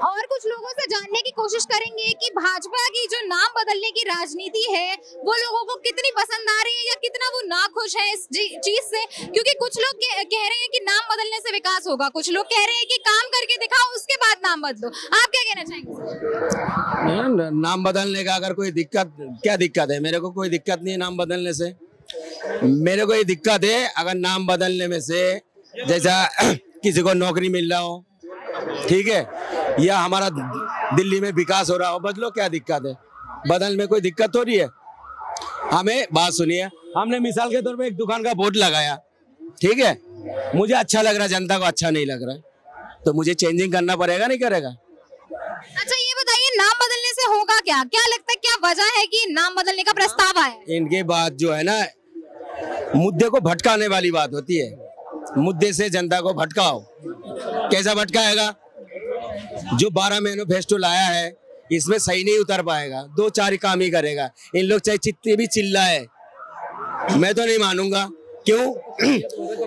और कुछ लोगों से जानने की कोशिश करेंगे कि भाजपा की जो नाम बदलने की राजनीति है वो लोगों को कितनी पसंद आ रही है या कितना वो नाखुश है इस चीज से, क्योंकि कुछ लोग कह रहे हैं कि नाम बदलने से विकास होगा, कुछ लोग कह रहे हैं कि काम करके दिखाओ उसके बाद नाम बदलो। आप क्या कहना चाहेंगे? नाम बदलने का अगर कोई दिक्कत, क्या दिक्कत है? मेरे को कोई दिक्कत नहीं है नाम बदलने से। मेरे को ये दिक्कत है अगर नाम बदलने में से जैसा किसी को नौकरी मिल रहा हो, ठीक है, या हमारा दिल्ली में विकास हो रहा हो, बदलो, क्या दिक्कत है? बदल में कोई दिक्कत हो रही है? हमें बात सुनिए, हमने मिसाल के तौर पे एक दुकान का बोर्ड लगाया, ठीक है, मुझे अच्छा लग रहा है, जनता को अच्छा नहीं लग रहा है, तो मुझे चेंजिंग करना पड़ेगा, नहीं करेगा? अच्छा ये बताइए, नाम बदलने से होगा क्या? क्या लगता है, क्या वजह है कि नाम बदलने का प्रस्ताव आया? इनके बाद जो है ना, मुद्दे को भटकाने वाली बात होती है। मुद्दे से जनता को भटकाओ, कैसा भटकाएगा? जो 12 मैनिफेस्टो लाया है इसमें सही नहीं उतर पाएगा, 2-4 काम ही करेगा। इन लोग चाहे जितने भी चिल्लाए, मैं तो नहीं मानूंगा। क्यों?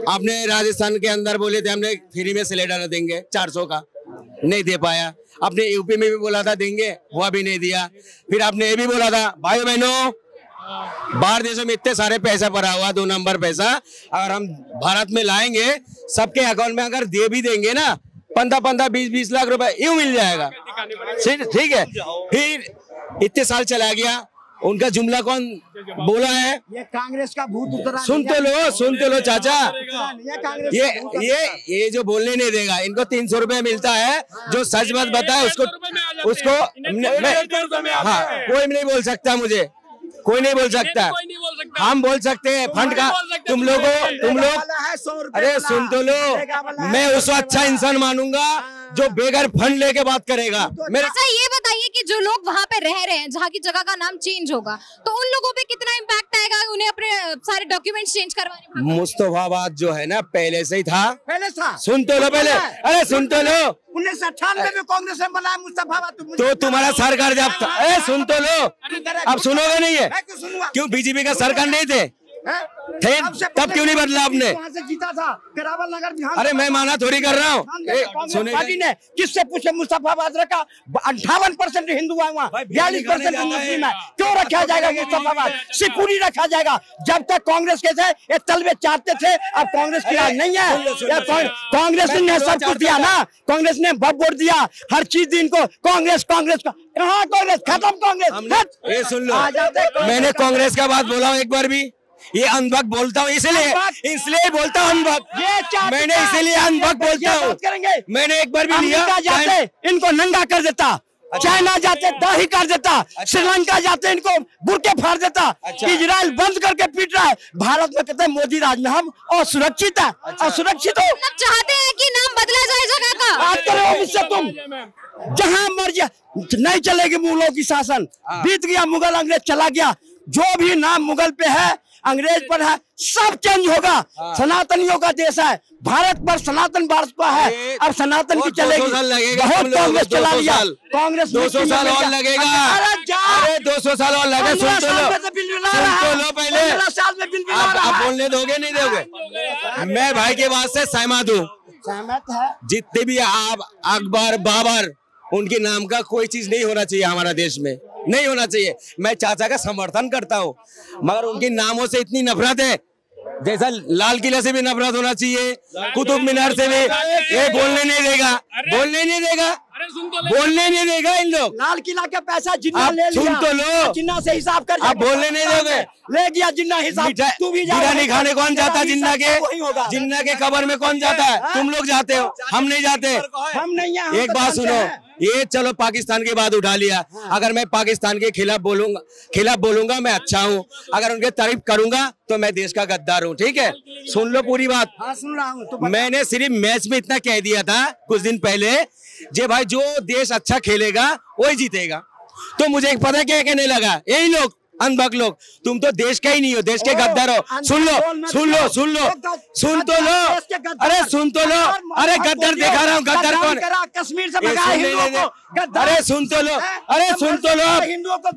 आपने राजस्थान के अंदर बोले थे हमने फ्री में सिलेंडर देंगे 400 का, नहीं दे पाया। आपने यूपी में भी बोला था देंगे, वो भी नहीं दिया। फिर आपने ये भी बोला था, भाई बहनों, बाहर देशों में इतने सारे पैसा पड़ा हुआ, 2 नंबर पैसा, अगर हम भारत में लाएंगे, सबके अकाउंट में अगर दे भी देंगे ना 15-15, 20-20 लाख रुपए यूं मिल जाएगा, ठीक है। फिर इतने साल चला गया, उनका जुमला कौन बोला है? ये कांग्रेस का भूत उतरा। सुन तो लो चाचा, ये जो बोलने नहीं देगा, इनको 300 रुपए मिलता है। जो सच बात बताए उसको हाँ, कोई नहीं बोल सकता, मुझे कोई नहीं बोल सकता। हम बोल सकते हैं फंड का, तुम लोग अरे सुन तो लो, मैं उसको अच्छा इंसान मानूंगा जो बेगर फंड लेके बात करेगा। अच्छा ये बताइए कि जो लोग वहाँ पे रह रहे हैं, जहाँ की जगह का नाम चेंज होगा, तो उन लोगों पे कितना इम्पैक्ट आएगा? उन्हें अपने सारे डॉक्यूमेंट्स चेंज करवाने। मुस्तफाबाद जो है ना, पहले से ही था, पहले था। सुन तो लो पहले, अरे सुन तो लो, 1998 में कांग्रेस ने बनाया मुस्तफाबाद। तो तुम्हारा सरकार जब था, अरे सुन तो लो, अब सुनोगे नहीं है? क्यों बीजेपी का सरकार नहीं थे? तब क्यों नहीं बदला आपने? से जीता था करावल नगर बिहार। अरे मैं माना थोड़ी कर रहा हूँ। पार्टी ने किससे पूछे? मुस्तफाबाद रखा, 58% हिंदू है वहाँ, 42% मुस्लिम है। क्यों रखा जाएगा मुस्तफाबाद? सिकुड़ी रखा जाएगा। जब तक कांग्रेस के थे ये तलबे चाहते थे, अब कांग्रेस की राज नहीं है। कांग्रेस ने सब कुछ दिया ना, कांग्रेस ने वोट दिया, हर चीज दी इनको। कांग्रेस का कहाँ? कांग्रेस खत्म, कांग्रेस। ये सुन लो, मैंने कांग्रेस का बात बोला हूँ एक बार भी? ये अनभक्त बोलता हूँ, इसलिए बोलता हूँ अनभक्त, मैंने इसीलिए अनभक्त बोलता हूँ। मैंने एक बार भी लिया, जाते इनको नंगा कर देता, चाइना जाते दाढ़ी कर देता, श्रीलंका जाते इनको बुरके फाड़ देता, इजराइल बंद करके पीट रहा है। भारत में कहते हैं मोदी राज में हम असुरक्षित है। असुरक्षित हो, चाहते हैं कि नाम बदला जाए जगह का। बात करो इससे, तुम जहाँ मर्जी नहीं चलेगी मुगलों की शासन, बीत गया मुगल, अंग्रेज चला गया, जो भी नाम मुगल पे है, अंग्रेज पर है, सब चेंज होगा। सनातनियों का देश है भारत, पर सनातन भारत का है, अब सनातन की चलेगी। बहुत कांग्रेस चला लिया, कांग्रेस 200 साल और लगेगा। अरे 200 साल और लगेगा। सुन तो लो पहले, आप बोलने दोगे नहीं दोगे? मैं भाई के बात से सहमत हूँ। सहमत है। जितने भी आप अकबर, बाबर, उनके नाम का कोई चीज नहीं होना चाहिए हमारा देश में, नहीं होना चाहिए। मैं चाचा का समर्थन करता हूँ, मगर उनके नामों से इतनी नफरत है, जैसा लाल किला से भी नफरत होना चाहिए, कुतुब मीनार से भी। ये बोलने नहीं देगा, बोलने नहीं देगा, बोलने नहीं देगा इन लोग। लाल किला का पैसा जिन्ना ले लिया, सुन तो लो, जिन्ना से हिसाब कर, आप बोलने नहीं दोगे। ले गया जिन्ना हिसाब। तू भी बिरयानी खाने कौन जाता है? जिन्ना के कब्र में कौन जाता है? तुम लोग जाते हो, हम नहीं जाते। हम नहीं है। एक बात सुनो, ये चलो पाकिस्तान की बात उठा लिया, अगर मैं पाकिस्तान के खिलाफ बोलूंगा मैं अच्छा हूँ, अगर उनके तारीफ करूंगा तो मैं देश का गद्दार हूँ, ठीक है? सुन लो पूरी बात। हाँ, सुन रहा हूँ। मैंने सिर्फ मैच में इतना कह दिया था कुछ दिन पहले, जे भाई जो देश अच्छा खेलेगा वही जीतेगा। तो मुझे एक पता क्या कहने लगा, यही लोग अनभक्त लोग, तुम तो देश का ही नहीं हो, देश के गद्दार हो। सुन लो, सुन लो, सुन लो, सुन तो लो, अरे सुन तो लो, अरे गद्दार दिखा रहा हूँ, गद्दार कौन? कश्मीर से भगाया हिंदुओं को। अरे सुन तो लो, अरे सुन तो लो,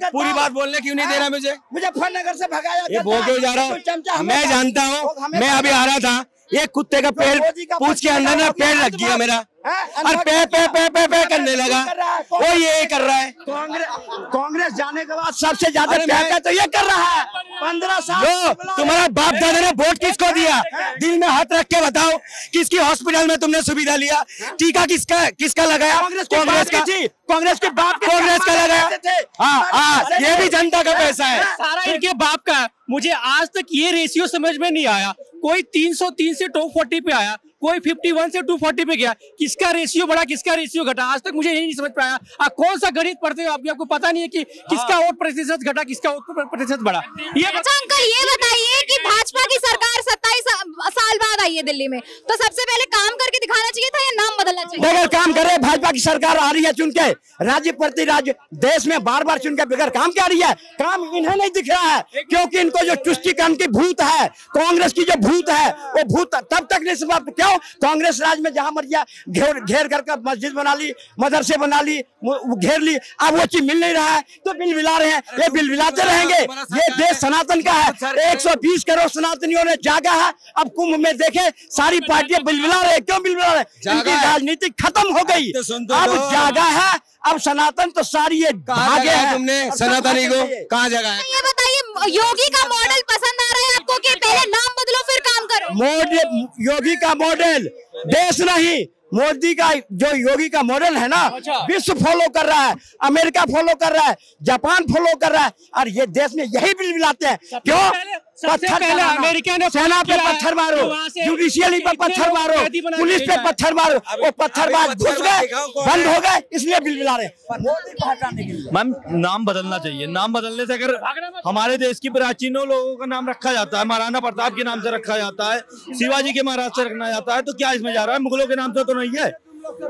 पूरी बात बोलने क्यों नहीं दे रहा मुझे? मुजफ्फरनगर से भगाया। ये बोल क्यों जा रहा हूँ? मैं जानता हूँ, मैं अभी आ रहा था, ये कुत्ते का पेड़ पूछ के अंदर ना पेड़ लग गया मेरा, और पे करने लगा। वो ये कर रहा है। कांग्रेस जाने के बाद सबसे ज्यादा प्यार तो ये कर रहा है। 15 साल तुम्हारा बाप दादा ने वोट किसको दिया? दिल में हाथ रख के बताओ, किसकी हॉस्पिटल में तुमने सुविधा लिया? टीका किसका लगाया? कांग्रेस का। कांग्रेस के बाप कांग्रेस का लगाया। हाँ, ये भी जनता का पैसा है, सारा इनके बाप का। मुझे आज तक ये रेशियो समझ में नहीं आया। कोई 303 से 240 पे आया, कोई 51 से 240 पे गया। किसका रेशियो बढ़ा, किसका रेशियो घटा, आज तक मुझे यही नहीं समझ पाया। आप कौन सा गणित पढ़ते हो? आपको पता नहीं है कि किसका वोट प्रतिशत घटा, किसका वोट प्रतिशत बढ़ा। ये अच्छा अंकल, ये बताइए कि भाजपा की सरकार 27 साल बाद आई है दिल्ली में, तो सबसे पहले काम करके दिखाना चाहिए था या नाम बदलना चाहिए? बगैर काम करे भाजपा की सरकार आ रही है चुन के, राज्य प्रति राज्य देश में बार बार चुन के, बगैर काम क्या आ रही है? काम इन्हें नहीं दिख रहा है, क्योंकि इनको जो तुष्टीकरण की भूत है, कांग्रेस की जो भूत है, वो भूत तब तक नहीं समाप्त। क्यों? कांग्रेस राज में जहां मर्जी घेर कर मस्जिद बना ली, मदरसे बना ली, घेर ली, अब वो चीज मिल नहीं रहा है तो बिल बिला रहे हैं। ये बिल बिलाते रहेंगे। ये देश सनातन का है, 120 करोड़ सनातनियों ने जागा है। अब कुंभ में देखे सारी पार्टियां बिल बिला रहे। क्यों बिल बिला रहे? इनकी राजनीति खत्म हो गई, अब जागा है। अब सनातन तो सारी ये भागे हैं। तुमने सनातनी को कहाँ जगह है? ये बताइए, योगी का मॉडल पसंद आ रहा है आपको कि पहले नाम बदलो फिर काम करो? योगी का मॉडल देश नहीं, मोदी का जो योगी का मॉडल है ना, विश्व फॉलो कर रहा है, अमेरिका फॉलो कर रहा है, जापान फॉलो कर रहा है, और ये देश में यही बिल बिलाते हैं। क्यों? पहले अमेरिका ने सेना पे पत्थर मारो, जुडिशियली पे पत्थर मारो, पुलिस पे पत्थर मारो, वो पत्थरबाज घुस गए, बंद हो गए, इसलिए बिल बिला रहे हैं। मोदी को हटाने के लिए मैम नाम बदलना चाहिए। नाम बदलने से अगर हमारे देश की प्राचीनों लोगों का नाम रखा जाता है, महाराणा प्रताप के नाम से रखा जाता है, शिवाजी के महाराज से रखना जाता है, तो क्या इसमें जा रहा है? मुगलों के नाम से तो नहीं है।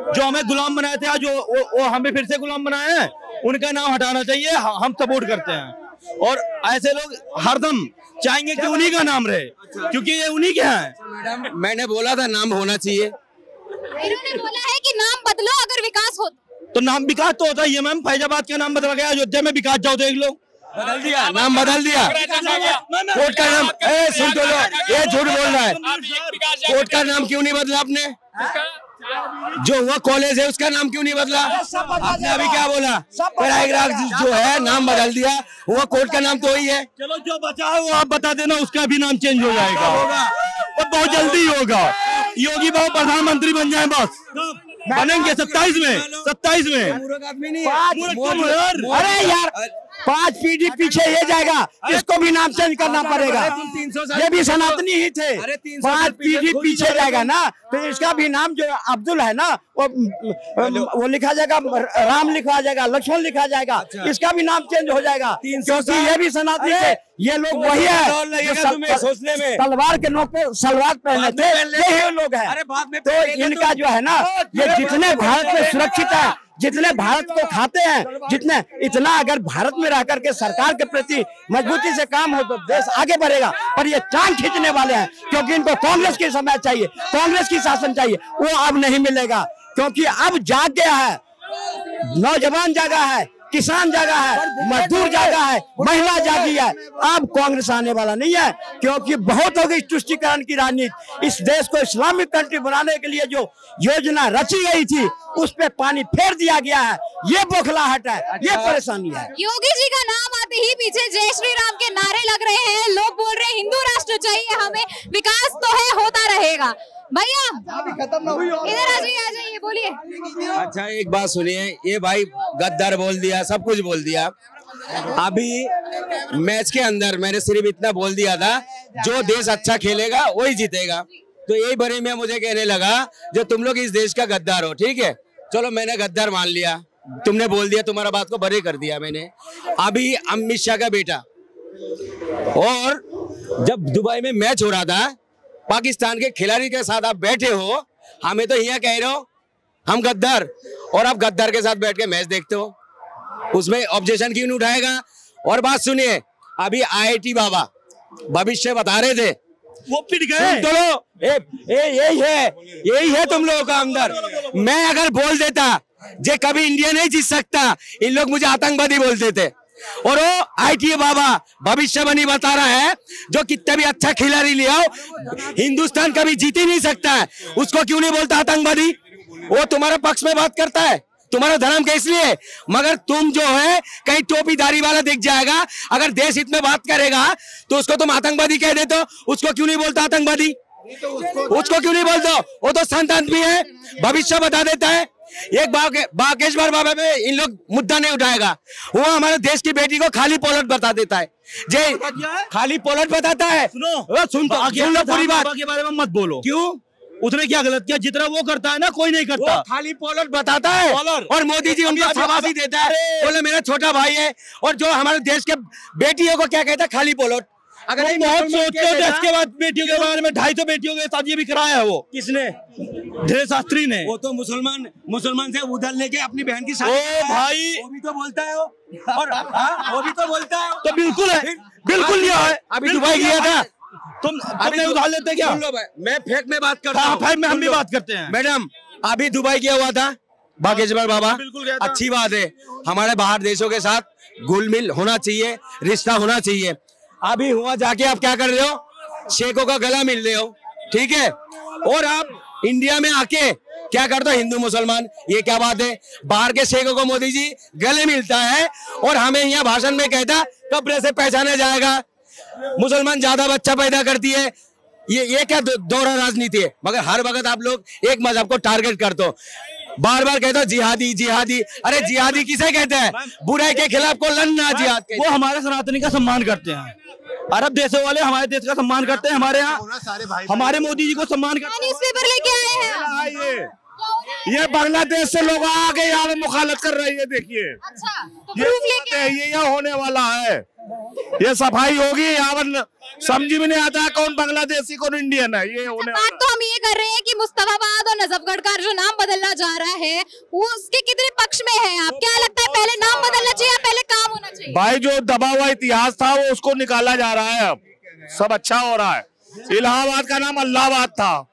जो हमें गुलाम बनाए थे आज वो हमें फिर से गुलाम बनाए हैं, उनका नाम हटाना चाहिए। हम सपोर्ट करते हैं, और ऐसे लोग हरदम चाहेंगे कि उन्हीं का नाम रहे, क्योंकि ये उन्हीं के हैं। मैंने बोला था नाम होना चाहिए। इन्होंने बोला है कि नाम बदलो अगर विकास हो तो। नाम विकास तो होता ही है मैम। फैजाबाद का नाम बदल गया, अयोध्या में विकास जाओ देख लो, बदल दिया, नाम बदल दिया। कोर्ट का नाम सुन तो लो, ये झूठ बोल रहा है। कोर्ट का नाम क्यों नहीं बदला आपने? जो वो कॉलेज है उसका नाम क्यों नहीं बदला? आपने अभी क्या बोला? प्रयागराज जो है नाम बदल दिया, वो कोर्ट का नाम तो वही है। चलो जो बचा है वो आप बता देना, उसका भी नाम चेंज हो जाएगा, और बहुत जल्दी होगा। योगी बाबू प्रधानमंत्री बन जाए, बस बनेंगे 27 में। अरे यार 5 पीढ़ी पीछे ये जाएगा, इसको भी नाम चेंज करना पड़ेगा। ये भी सनातनी ही थे, 5 पीढ़ी पीछे जाएगा ना, तो इसका भी नाम जो अब्दुल है ना, वो लिखा जाएगा, राम लिखा जाएगा, लक्ष्मण लिखा जाएगा, इसका भी नाम चेंज हो जाएगा, क्योंकि ये भी सनातनी थे। ये लोग वही है सोचने में तलवार के नोक पे सलवार पहने थे, यही लोग हैं। तो इनका जो है ना, ये जितने भारत में सुरक्षित है, जितने भारत को खाते हैं, जितने इतना अगर भारत में रह करके सरकार के प्रति मजबूती से काम हो तो देश आगे बढ़ेगा। पर ये टांग खींचने वाले हैं, क्योंकि इनको कांग्रेस की समय चाहिए, कांग्रेस की शासन चाहिए, वो अब नहीं मिलेगा। क्योंकि अब जाग गया है, नौजवान जागा है, किसान जागा है, मजदूर जागा है, महिला जागी है। अब कांग्रेस आने वाला नहीं है, क्योंकि बहुत हो गई तुष्टीकरण की राजनीति। इस देश को इस्लामिक कंट्री बनाने के लिए जो योजना रची गई थी, उस पे पानी फेर दिया गया है। ये बौखलाहट है, ये परेशानी है। योगी जी का नाम आते ही पीछे जय श्री राम के नारे लग रहे हैं, लोग बोल रहे हैं हिंदू राष्ट्र चाहिए हमें, विकास तो है, होता रहेगा। भैया इधर आ जाइए, बोलिए। अच्छा एक बात सुनिए, ये भाई गद्दार बोल दिया, सब कुछ बोल दिया। अभी मैच के अंदर मैंने सिर्फ इतना बोल दिया था, जो देश अच्छा खेलेगा वही जीतेगा। तो यही बड़े में मुझे कहने लगा जो तुम लोग इस देश का गद्दार हो, ठीक है चलो मैंने गद्दार मान लिया, तुमने बोल दिया, तुम्हारा बात को बरे कर दिया मैंने। अभी अमित शाह का बेटा, और जब दुबई में मैच हो रहा था, पाकिस्तान के खिलाड़ी के साथ आप बैठे हो, हमें तो यहाँ कह रहे हो हम गद्दार, और आप गद्दार के साथ बैठ के मैच देखते हो, उसमें ऑब्जेक्शन क्यों नहीं उठाएगा? और बात सुनिए, अभी IIT बाबा भविष्य बता रहे थे, वो पिट गए। तो यही है तुम लोगों का अंदर। मैं अगर बोल देता जे कभी इंडिया नहीं जीत सकता, इन लोग मुझे आतंकवादी बोलते थे, और वो ITA बाबा भविष्यवाणी बता रहा है, जो कितने भी अच्छा खिलाड़ी ले आओ, हिंदुस्तान कभी जीत ही नहीं सकता है। उसको क्यों नहीं बोलता आतंकवादी? वो तुम्हारे पक्ष में बात करता है, तुम्हारा धर्म के इसलिए, मगर तुम जो है कहीं टोपीदारी वाला दिख जाएगा, अगर देश हित में बात करेगा तो उसको तुम आतंकवादी कह देते हो। उसको क्यों नहीं बोलता आतंकवादी? उसको क्यों नहीं बोलते? वो तो संत आदमी है, भविष्य बता देता है। एक बागेश्वर बाबा में इन लोग मुद्दा नहीं उठाएगा, वो हमारे देश की बेटी को खाली पोलट बता देता है, जय खाली पोलट बताता है। सुन लो पूरी बात के बारे में मत बोलो। क्यों? उसने क्या गलत किया? जितना वो करता है ना, कोई नहीं करता। वो खाली पोलट बताता है और मोदी जी उनको शाबाशी देता है, बोले मेरा छोटा भाई है। और जो हमारे देश के बेटियों को क्या कहता है? खाली पोलट। अगर बहुत सोचते हो देश के बाद बेटियों के बारे में। 250 बेटियों के साथ ये भी कराया है। वो किसने? धीरेन्द्र शास्त्री ने। वो तो मुसलमान से उधर लेके अपनी बहन की शादी। ओ भाई, वो भी तो बोलता है और वो भी तो बोलता है। तो बिल्कुल है, बिल्कुल लिया है। अभी दुबई गया था, तुमने उधार लेते क्या? मैं फेक में बात करता हूँ, फेक में हम भी बात करते हैं। मैडम अभी दुबई गया हुआ था बागेश्वर बाबा, बिल्कुल गया था। अच्छी बात है, हमारे बाहर देशों के साथ घुल मिल होना चाहिए, रिश्ता होना चाहिए। अभी हुआ जाके आप क्या कर रहे हो? शेखों का गला मिल रहे हो, ठीक है? और आप इंडिया में आके क्या करते हो? हिंदू मुसलमान, ये क्या बात है? बाहर के शेखों को मोदी जी गले मिलता है और हमें यहाँ भाषण में कहता कब्र से पहचाना जाएगा, मुसलमान ज्यादा बच्चा पैदा करती है। ये क्या दोहरा राजनीति है? मगर हर वक्त आप लोग एक मजहब को टारगेट करते हो, बार बार कहते हो जिहादी जिहादी। अरे जिहादी किसे कहते हैं? बुराई के खिलाफ को लड़ना जिहाद कहते हैं। वो हमारे सनातनी का सम्मान करते हैं, अरब देशों वाले हमारे देश का सम्मान करते हैं। हमारे यहाँ हमारे मोदी जी को सम्मान करते हैं। न्यूज़पेपर लेके आए हैं। ये बांग्लादेश से लोग आके यहाँ में मुखालत कर रहे हैं, ये देखिए। अच्छा, तो प्रूफ लेके आए। ये यहाँ होने वाला है, ये सफाई होगी यहाँ पर। समझ में नहीं आता कौन बांग्लादेशी कौन इंडियन है। ये होने बात तो हम ये कर रहे हैं कि मुस्तफाबाद और नजफगढ़ का जो नाम बदलना जा रहा है वो उसके कितने पक्ष में है? आप क्या लगता है, पहले नाम बदलना चाहिए या पहले काम होना चाहिए? भाई जो दबा हुआ इतिहास था वो उसको निकाला जा रहा है, अब सब अच्छा हो रहा है। इलाहाबाद का नाम अल्लाहाबाद था,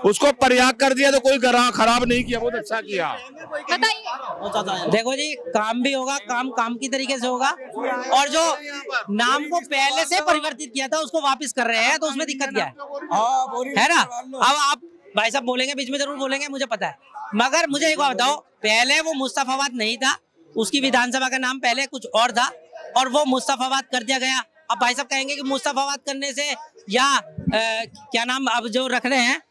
उसको प्रयाग कर दिया तो कोई खराब नहीं किया, बहुत अच्छा किया। बताइए। देखो जी, काम भी होगा, काम की तरीके से होगा, और जो नाम को पहले से परिवर्तित किया था उसको वापस कर रहे हैं, तो उसमें दिक्कत क्या है ना? अब आप भाई साहब बोलेंगे, बीच में जरूर बोलेंगे, मुझे पता है, मगर मुझे एक बात बताओ, पहले वो मुस्तफाबाद नहीं था, उसकी विधानसभा का नाम पहले कुछ और था और वो मुस्तफाबाद कर दिया गया। अब भाई साहब कहेंगे कि मुस्तफाबाद करने से या क्या नाम अब जो रख रहे हैं,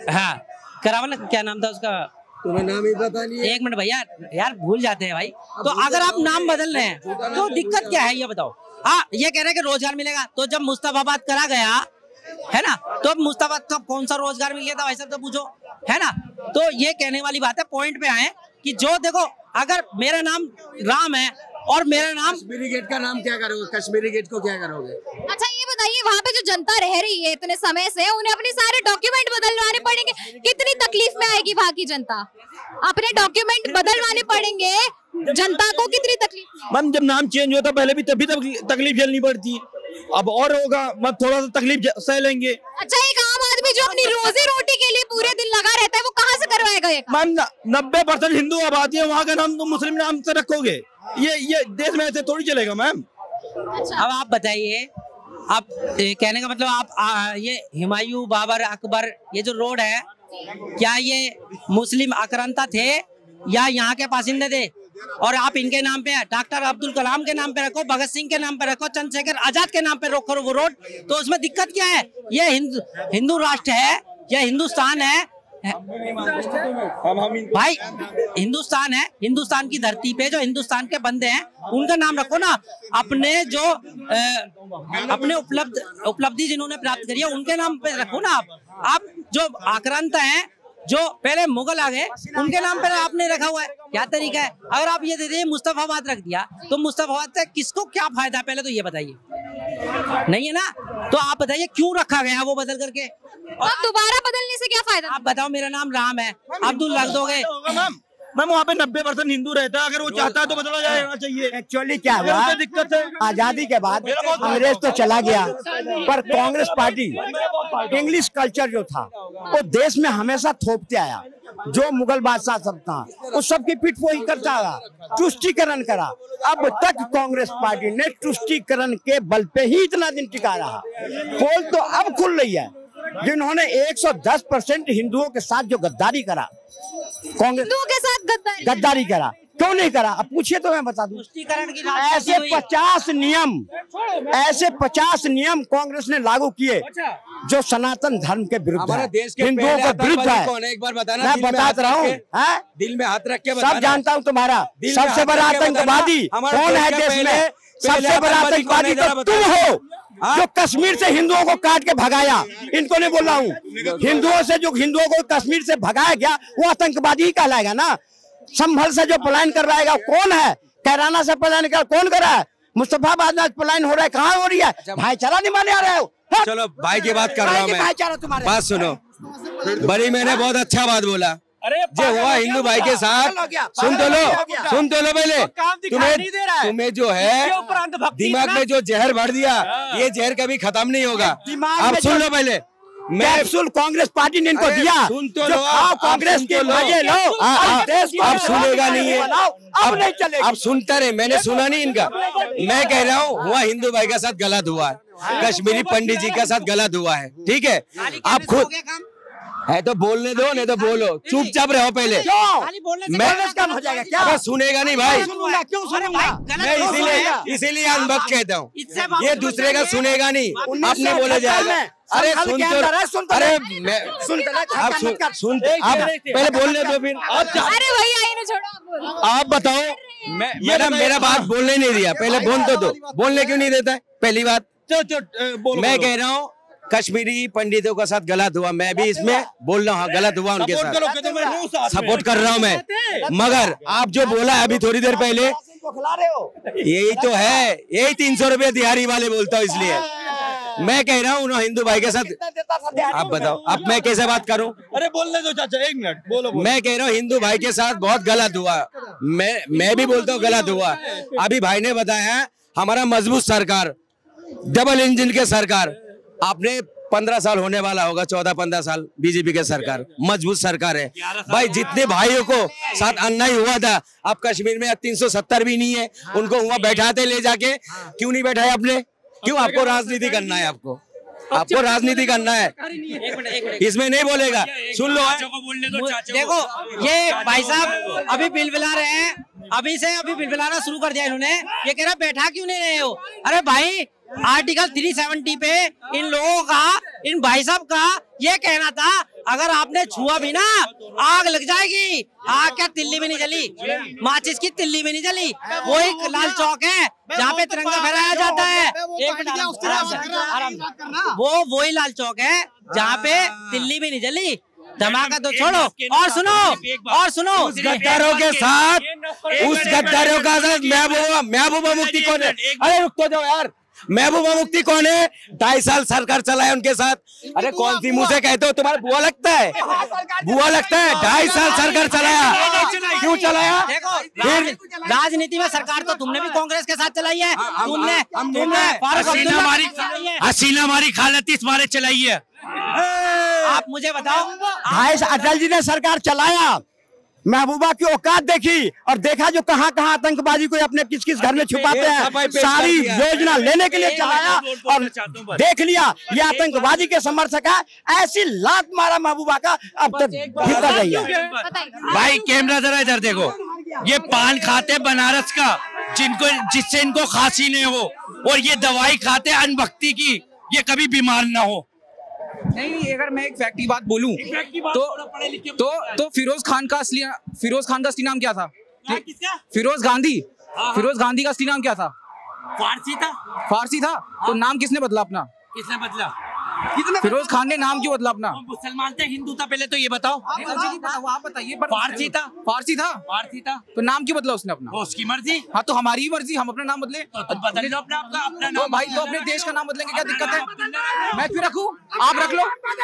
हाँ करावल, क्या नाम था उसका? तुम्हें नाम ही पता नहीं है? एक मिनट भैया, यार भूल जाते हैं भाई। तो अगर आप नाम बदल रहे हैं तो दिक्कत क्या है ये बताओ? हाँ, ये कह रहे हैं कि रोजगार मिलेगा, तो जब मुस्तफाबाद करा गया है ना, तो मुस्तफाबाद का कौन सा रोजगार मिल गया था भाई साहब, तो पूछो, है ना? तो ये कहने वाली बात है, पॉइंट पे आए कि जो देखो, अगर मेरा नाम राम है और मेरा नाम, कश्मीरी गेट का नाम क्या करोगे? कश्मीरी गेट को क्या करोगे? अच्छा ये बताइए, वहाँ पे जो जनता रह रही है इतने समय से, उन्हें अपने सारे डॉक्यूमेंट बदलवाने पड़ेंगे, कितनी तकलीफ में आएगी वहाँ की जनता? अपने डॉक्यूमेंट बदलवाने पड़ेंगे, जनता को कितनी तकलीफ? मैम जब नाम चेंज होता पहले भी तभी तकलीफ झेलनी पड़ती, अब और होगा, मैं थोड़ा सा तकलीफ सह लेंगे। अच्छा, एक आम आदमी जो अपनी रोजी रोटी के लिए पूरे दिन लगा रहता है, वो कहाँ से करवाएगा ये? मैम 90% हिंदू आबादी है, वहाँ का नाम तुम मुस्लिम नाम से रखोगे, ये देश में ऐसे थोड़ी चलेगा मैम। अब आप बताइए, आप कहने का मतलब आप ये हुमायूं, बाबर, अकबर, ये जो रोड है, क्या ये मुस्लिम आक्रांता थे या यहाँ के बासिंदे थे? और आप इनके नाम पे, डॉक्टर अब्दुल कलाम के नाम पे रखो, भगत सिंह के नाम पे रखो, चंद्रशेखर आजाद के नाम पे रखो वो रोड, तो उसमें दिक्कत क्या है? ये हिंदू राष्ट्र है या हिंदुस्तान है भाई? हिंदुस्तान है, हिंदुस्तान की धरती पे जो हिंदुस्तान के बंदे हैं उनका नाम रखो ना। अपने जो अपने उपलब्धि जिन्होंने प्राप्त करी है उनके नाम पे रखो ना। आप जो आक्रांत हैं, जो पहले मुगल आ गए, उनके नाम पर आपने रखा हुआ है, क्या तरीका है? अगर आप ये दे दे मुस्तफाबाद रख दिया, तो मुस्तफाबाद से किसको क्या फायदा, पहले तो ये बताइए, नहीं है ना? तो आप बताइए क्यों रखा गया वो बदल करके? और दोबारा बदलने से क्या फायदा? आप बताओ, मेरा नाम राम है, अब्दुल रख दोगे, मैम वहाँ पे 90% हिंदू रहता है, अगर वो चाहता है तो बदला जाना चाहिए। एक्चुअली क्या हुआ, दिक्कत है आजादी के बाद अंग्रेज तो चला गया, पर कांग्रेस पार्टी इंग्लिश कल्चर जो था वो देश में हमेशा थोपते आया। जो मुगल बादशाह सब था उस सब की पीठ वही करता रहा, तुष्टीकरण करा। अब तक कांग्रेस पार्टी ने तुष्टीकरण के बल पे ही इतना दिन टिका रहा। पोल तो अब खुल रही है, जिन्होंने 110% हिंदुओं के साथ जो गद्दारी करा, कांग्रेस हिंदुओं के साथ गद्दारी करा, क्यों नहीं करा? अब पूछिए तो मैं बता दूं। तुष्टीकरण की ऐसे 50 नियम कांग्रेस ने लागू किए जो सनातन धर्म के विरुद्ध हमारे है, देश के हिंदुओं पहले के विरुद्ध है। कौन है एक बार बताना। मैं बताता रहा हूँ, दिल में हाथ रख के सब जानता हूँ। तुम्हारा सबसे बड़ा आतंकवादी कौन है देश में? सबसे बड़ा आतंकवादी तो तुम हो, जो कश्मीर से हिंदुओं को काट के भगाया। इनको नहीं बोल रहा हूँ, हिंदुओं से जो हिंदुओं को कश्मीर से भगाया गया वो आतंकवादी ही कहलाएगा ना। संभल से जो पलायन करवाएगा कौन है? कैराना से पलायन कर कौन कर रहा है? मुस्तफाबाद में पलायन हो रहा है, कहाँ हो रही है? भाईचारा निभाने आ रहे हो? चलो भाई की बात कर रहा हूँ मैं, बात सुनो। बड़ी मैंने बहुत अच्छा बात बोला, जो हुआ हिंदू भाई के साथ। सुन तो लो पहले। तुम्हें जो है दिमाग में जो जहर भर दिया, ये जहर कभी खत्म नहीं होगा। अब सुन लो पहले, कैप्सूल कांग्रेस पार्टी ने इनको दिया। सुन तो लो, कांग्रेस के मजे लो। अब सुनेगा नहीं है, अब नहीं चलेगा। अब सुनता रहे, मैंने सुना नहीं इनका। मैं कह रहा हूँ हुआ हिंदू भाई के साथ गलत हुआ है, कश्मीरी पंडित जी के साथ गलत हुआ है, ठीक है? आप खुद है तो बोलने दो, नहीं तो बोलो, चुपचाप रहो पहले। मैं कम हो जाएगा क्या? अगर सुनेगा नहीं भाई, क्यों सुनूंगा? मैं इसीलिए अनबक कहता हूँ, ये दूसरे का सुनेगा नहीं, अपने बोले जाएगा। अरे सुन तो, अरे मैं आप पहले बोलने दो फिर। अरे भैया इन्हें छोड़ो, आप बताओ। मेरा बात बोलने नहीं दिया, पहले बोल तो दो। बोलने क्यों नहीं देता है? पहली बात मैं कह रहा हूँ कश्मीरी पंडितों के साथ गलत हुआ, मैं भी इसमें बोल रहा हूँ गलत हुआ उनके साथ, सपोर्ट कर रहा हूँ मैं। मगर आप जो बोला अभी थोड़ी देर पहले, यही तो है, यही 300 रुपये दिहाड़ी वाले बोलता हूँ, इसलिए मैं कह रहा हूँ हिंदू भाई के साथ। आप बताओ अब मैं कैसे बात करूँ? अरे बोलने दो चाचा, 1 मिनट बोलो। मैं कह रहा हूँ हिंदू भाई के साथ बहुत गलत हुआ, मैं भी बोलता हूँ गलत हुआ। अभी भाई ने बताया हमारा मजबूत सरकार, डबल इंजन के सरकार, आपने 15 साल होने वाला होगा, 14-15 साल बीजेपी के सरकार, मजबूत सरकार है भाई। जितने भाइयों को साथ अन्याय हुआ था, अब कश्मीर में 370 भी नहीं है, उनको हुआ बैठाते ले जाके, क्यों नहीं बैठाए आपने? क्यों? आपको राजनीति करना है, आपको राजनीति करना है, इसमें नहीं बोलेगा। सुन लो, देखो ये भाई साहब अभी बिलबिला रहे हैं, अभी बिलबिलाना शुरू कर दिया इन्होंने। ये कह रहा बैठा क्यों नहीं रहे हो? अरे भाई आर्टिकल 370 पे इन लोगों का, इन भाई साहब का ये कहना था, अगर आपने छुआ भी ना आग लग जाएगी। आग क्या तिल्ली में नहीं जली, माचिस की तिल्ली में नहीं जली। वो एक लाल चौक है जहाँ पे तिरंगा फहराया जाता है। वो वही लाल चौक है जहाँ पे तिल्ली में नहीं जली। धमाका तो छोड़ो, और सुनो उस गद्दारों के साथ, महबूबा मुफ्ती कौन है? अरे रुक तो जाओ यार, महबूबा मुफ्ती कौन है? 2.5 साल सरकार चलाए उनके साथ। अरे कौन सी मुंह से कहते हो? तुम्हारा बुआ लगता है? 2.5 साल सरकार चलाया, क्यों चलाया? फिर राजनीति में सरकार तो तुमने भी कांग्रेस के साथ चलाई है। तुमने हसीना हमारी खालती हमारे चलाई है। आप मुझे बताओ, भाई अटल जी ने सरकार चलाया, महबूबा की औकात देखी और देखा जो कहाँ कहाँ आतंकवादी को अपने किस किस घर में छुपाते हैं, सारी योजना लेने के लिए चलाया और देख लिया ये आतंकवादी के समर्थक है। ऐसी लात मारा महबूबा का, अब तक भीतर रही है। भाई कैमरा जरा इधर देखो, ये पान खाते बनारस का, जिससे इनको खांसी नहीं हो, और ये दवाई खाते अनभक्ति की, ये कभी बीमार ना हो। नहीं, अगर मैं एक फैक्ट की बात बोलूं तो फिरोज खान का असली नाम क्या था? फिरोज गांधी का असली नाम क्या था? फारसी था। तो नाम किसने बदला अपना? किसने बदला? फिरोज खान ने नाम क्यों बदला अपना? मुसलमान थे हिंदू था पहले तो ये बताओ। आप बताइए। फारसी था। फारसी था। फारसी था तो नाम क्यों बदला उसने अपना? वो उसकी मर्जी। हाँ तो हमारी ही मर्जी, हम अपना नाम बदले तो तुम बदल लो अपना तो नाम। भाई तो अपने देश का नाम बदलेंगे, क्या दिक्कत है? मैं क्यों रखूं? आप रख लो।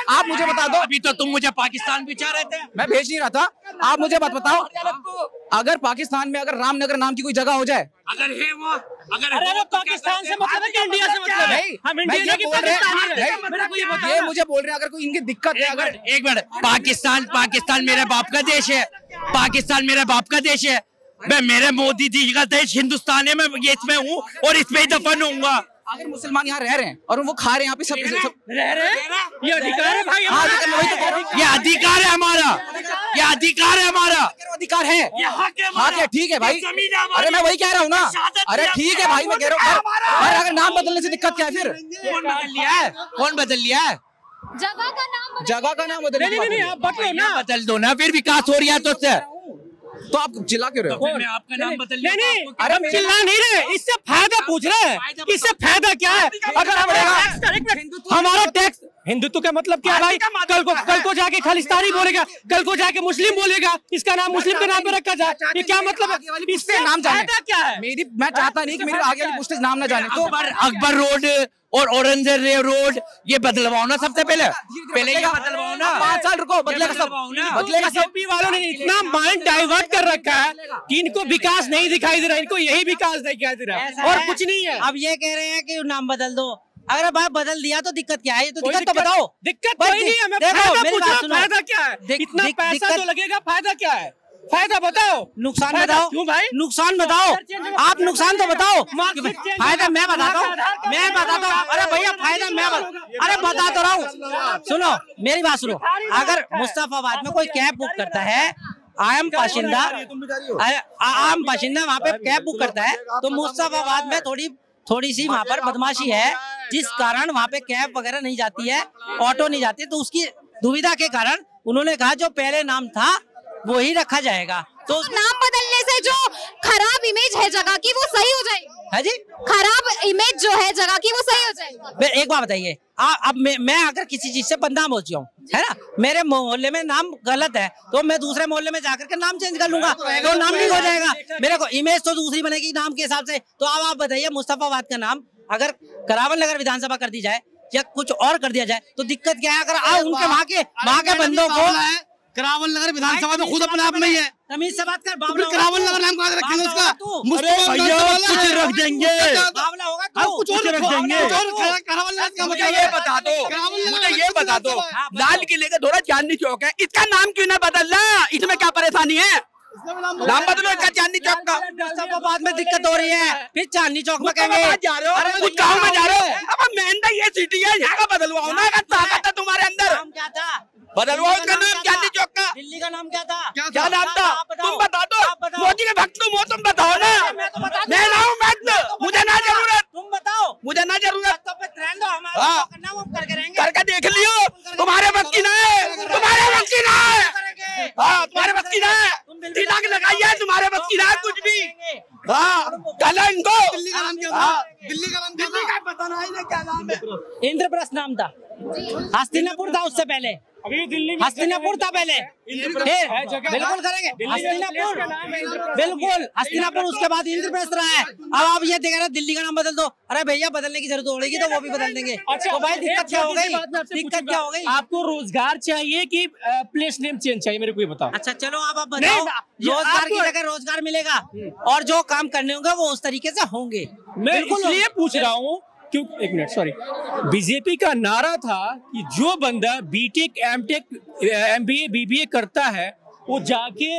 आप मुझे बता दो। अभी तो तुम मुझे पाकिस्तान भी चाह रहे थे। मैं भेज नहीं रहा था। आप मुझे बात बताओ, अगर पाकिस्तान में अगर रामनगर नाम की कोई जगह हो जाए, अगर है वो, अगर अरे वो पाकिस्तान से मतलब है कि इंडिया से मतलब है? नहीं, हम मैं इंडिया ये की बोल रहे पाकिस्तानी हैं, हैं। मेरे को ये बताओ ये ना। मुझे बोल रहे हैं अगर कोई इनकी दिक्कत है, अगर एक मिनट, पाकिस्तान मेरे बाप का देश है। पाकिस्तान मेरे बाप का देश है। मैं मेरे मोदी जी का देश हिंदुस्तान है। मैं ये इसमें हूँ और इसमें ही दफन होऊंगा। अगर मुसलमान यहाँ रह रहे हैं और वो खा रहे हैं यहाँ पे सब रह रहे, ये अधिकार है भाई हाँ, हमारा। लेकिन वही तो कह रहा हूँ। ये अधिकार है हमारा। ये अधिकार है हमारा। अधिकार है। हाँ क्या ठीक है भाई। अरे मैं वही कह रहा हूँ ना। अरे ठीक है भाई, मैं कह रहा हूँ पर अगर नाम बदलने से दिक्कत क्या है फिर? कौन बदल लिया है? कौन बदल लिया है? जगह का नाम जगह का नाम बदलने की बात नहीं है। आप बदलो ना। बदल दो ना, फिर विकास हो रहा है तो उससे। तो आप चिल्ला क्यों रहे हो? मैं आपका नाम बदल नहीं नहीं, अरे हम चिल्ला नहीं रहे, इससे फायदा पूछ रहे हैं। इससे फायदा क्या है? अगर हमारा टैक्स, हिंदुत्व का मतलब क्या है भाई? कल को जाके खालिस्तानी बोलेगा, कल को जाके मुस्लिम बोलेगा, इसका नाम मुस्लिम के नाम पे रखा जाए, ये क्या मतलब है? इससे नाम जाने फायदा क्या है? मैं चाहता नहीं कि मेरे आगे वाली पुश्ते नाम ना जाने। तो अकबर रोड और ऑरेंज रोड ये बदलवाओ ना सबसे पहले ये बदलवाओ ना। 5 साल रुको, बदलेगा सब, बदलेगा सब। बीजेपी वालों ने इतना माइंड डाइवर्ट कर रखा है कि इनको विकास नहीं दिखाई दे रहा, इनको यही विकास दिखाई दे रहा है और कुछ नहीं है। अब ये कह रहे हैं कि नाम बदल दो। अगर भाई बदल दिया तो दिक्कत क्या है? ये तो दिक्कत तो बताओ। दिक्कत कोई नहीं है, मैं फायदा पूछ रहा हूं, फायदा क्या है? इतना पैसा दिक्कत- जो लगेगा, फायदा क्या है? फायदा बताओ। नुकसान फायदा बताओ। क्यों भाई? नुकसान बताओ। आप नुकसान तो बताओ। मार्क्सिस्ट फायदा मैं बताता हूँ। मैं बताता हूँ। अरे भैया फायदा अरे बता तो रहा हूँ। सुनो मेरी बात सुनो। अगर मुस्तफाबाद में कोई कैब बुक करता है, आम बाशिंदा वहाँ पे कैब बुक करता है, तो मुस्तफाबाद में थोड़ी सी वहाँ पर बदमाशी है, जिस कारण वहाँ पे कैब वगैरह नहीं जाती है, ऑटो नहीं जाती। तो उसकी दुविधा के कारण उन्होंने कहा जो पहले नाम था वो ही रखा जाएगा। तो नाम बदलने से जो खराब इमेज है जगह की वो सही हो जाएगी है जी। खराब इमेज जो है जगह की वो सही हो जाएगी। एक बात बताइए, अब मैं अगर किसी चीज से बदनाम हो जाऊँ, है ना, मेरे मोहल्ले में नाम गलत है तो मैं दूसरे मोहल्ले में जाकर के नाम चेंज कर लूंगा, तो नाम नहीं हो जाएगा। मेरे को इमेज तो दूसरी बनेगी नाम के हिसाब से। तो अब आप बताइए, मुस्तफाबाद का नाम अगर करावल नगर विधानसभा कर दी जाए या कुछ और कर दिया जाए तो दिक्कत क्या है? अगर उनके वहाँ के बंदों को करावल नगर विधानसभा तो खुद अपने आप में ही है। तमीज से बात कर। करावल नगर नाम कहाँ रखेंगे उसका? कुछ रख देंगे, बावला होगा कुछ और रख देंगे। करावल नगर का मुझे ये बता दो, मुझे ये बता दो, लाल किले का थोड़ा चांदनी चौक है, इसका नाम क्यों ना बदलना? इसमें क्या परेशानी है? नाम बदलो इसका चांदनी चौक का। मुस्तफाबाद में दिक्कत हो रही है, फिर चांदनी चौक में कहेंगे। जा रहे हो, कुछ गाँव में जा रहे हो। अब मेहनत ये सिटी है, यहाँ का बदलवाओ ना। अगर ताकत है तुम्हारे अंदर, नाम क्या था? बदलवाओ इसका नाम चांदनी चौक का। दिल्ली का नाम क्या था? क्या नाम था? तुम बता दो। मोदी के भक्त तुम हो, तुम बताओ ना। मैं ना हूँ भक्त, मुझे ना जरूरत, तुम बताओ। मुझे ना जरूरत। तो फिर रहने दो, हमारा हाँ। जो करना है वो हम करके रहेंगे। करके देख लियो, तुम्हारे बस की ना है, तुम्हारे बस की ना है। हाँ, तुम्हारे बस की ना है। दिमाग लगाइए, तुम्हारे बस की ना है कुछ भी। हाँ, कल इनको दिल्ली का नाम क्या था? दिल्ली का नाम क्या था? पता नहीं क्या नाम है। इंद्रप्रस्थ नाम था, हस्तिनापुर था उससे पहले, अभी दिल्ली में हस्तिनापुर था पहले। बिल्कुल करेंगे हस्तिनापुर, बिल्कुल हस्तिनापुर, उसके बाद इंद्रप्रस्थ रहा है। अब आप ये देख रहे हैं दिल्ली का नाम बदल दो। अरे भैया बदलने की जरूरत पड़ेगी तो वो भी बदल देंगे। तो भाई दिक्कत क्या हो गई? दिक्कत क्या हो गई? आपको रोजगार चाहिए कि प्लेस नेम चेंज चाहिए, मेरे को ये बताओ। अच्छा चलो आप बताओ। रोजगार की जगह रोजगार मिलेगा और जो काम करने होंगे वो उस तरीके से होंगे। मैं इसलिए पूछ रहा हूँ क्यों, एक मिनट सॉरी, बीजेपी का नारा था कि जो बंदा बीटेक, एमटेक, एमबीए, बीबीए करता है वो जाके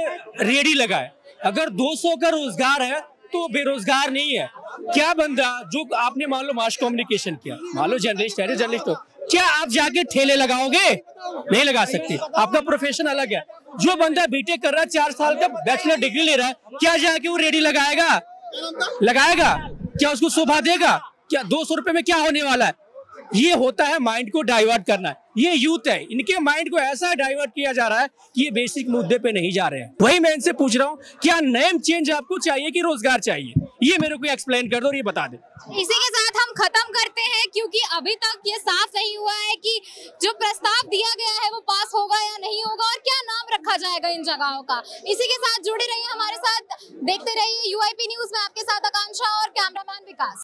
रेडी लगाए। अगर 200 का रोजगार है तो बेरोजगार नहीं है। क्या बंदा जो आपने मान लो मास कम्युनिकेशन किया, मान लो जर्नलिस्ट है, जर्नलिस्ट हो, क्या आप जाके ठेले लगाओगे? नहीं लगा सकते, आपका प्रोफेशन अलग है। जो बंदा बीटेक कर रहा है, 4 साल का बैचलर डिग्री ले रहा है, क्या जाके वो रेडी लगाएगा? क्या उसको शोभा देगा? क्या 200 रुपए में क्या होने वाला है? ये होता है माइंड को डाइवर्ट करना है। ये यूथ है, इनके माइंड को ऐसा डाइवर्ट किया जा रहा है कि ये बेसिक मुद्दे पे नहीं जा रहे हैं। वही मैं इनसे पूछ रहा हूँ, क्या नेम चेंज आपको चाहिए कि रोजगार चाहिए? ये मेरे को एक्सप्लेन कर दो और ये बता दे। इसी के साथ हम खत्म करते हैं, क्योंकि अभी तक ये साफ नहीं हुआ है कि जाएगा इन जगहों का। इसी के साथ जुड़े रहिए हमारे साथ, देखते रहिए UIP न्यूज में आपके साथ आकांक्षा और कैमरा